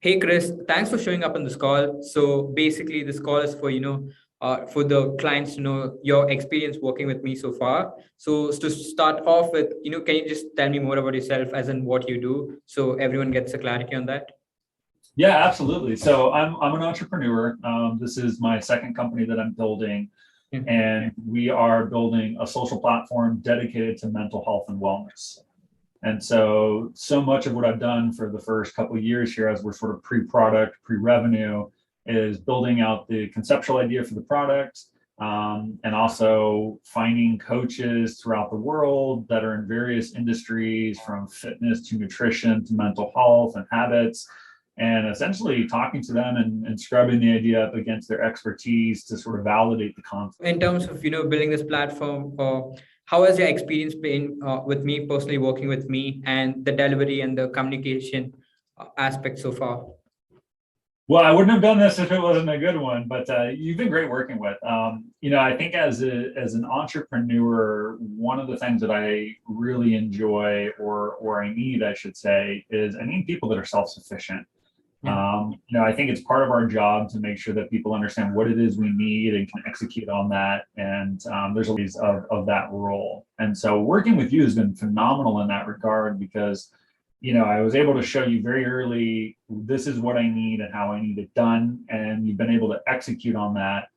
Hey Chris, thanks for showing up on this call. So basically, this call is for for the clients to know your experience working with me so far. So to start off with, can you just tell me more about yourself, as in what you do, so everyone gets a clarity on that? Yeah, absolutely. So I'm an entrepreneur. This is my second company that I'm building, Mhm. and we are building a social platform dedicated to mental health and wellness. And so much of what I've done for the first couple of years here, as we're sort of pre-product, pre-revenue, is building out the conceptual idea for the product, and also finding coaches throughout the world that are in various industries, from fitness to nutrition to mental health and habits, and essentially talking to them and scrubbing the idea up against their expertise to sort of validate the concept. In terms of building this platform, how has your experience been with me personally, working with me, and the delivery and the communication aspect so far? Well, I wouldn't have done this if it wasn't a good one, but you've been great working with. I think as an entrepreneur, one of the things that I really enjoy, or I need, I should say, is I need people that are self-sufficient. Yeah. I think it's part of our job to make sure that people understand what it is we need and can execute on that. And there's a ways of that role. And so working with you has been phenomenal in that regard, because I was able to show you very early, this is what I need and how I need it done. And you've been able to execute on that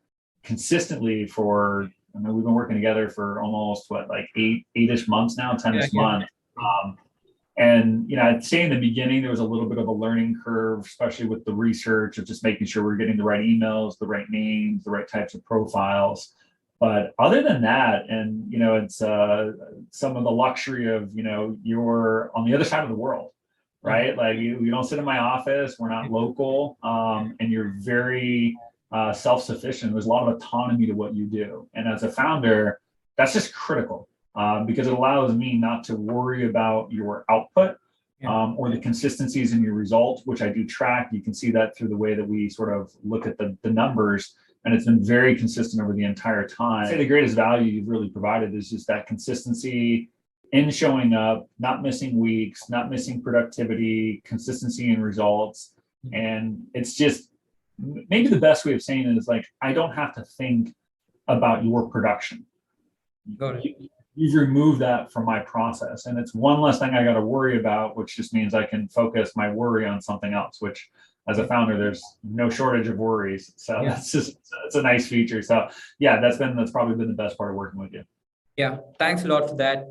consistently for, I mean, we've been working together for almost like eight-ish months now, 10-ish Yeah. months. And I'd say in the beginning, there was a little bit of a learning curve, especially with the research of just making sure we're getting the right emails, the right names, the right types of profiles. But other than that, and it's some of the luxury of you're on the other side of the world, right? Like you don't sit in my office. We're not local, and you're very self-sufficient. There's a lot of autonomy to what you do, and as a founder, that's just critical, because it allows me not to worry about your output, or the consistencies in your results, which I do track. You can see that through the way that we sort of look at the numbers, and it's been very consistent over the entire time. I'd say the greatest value you've really provided is just that consistency in showing up, not missing weeks, not missing productivity, consistency in results. And it's just, maybe the best way of saying it is, like, I don't have to think about your production. Got it. You've removed that from my process, and it's one less thing I got to worry about, which just means I can focus my worry on something else, which as a founder, there's no shortage of worries. So that's just, it's a nice feature. So yeah, that's probably been the best part of working with you. Yeah, thanks a lot for that.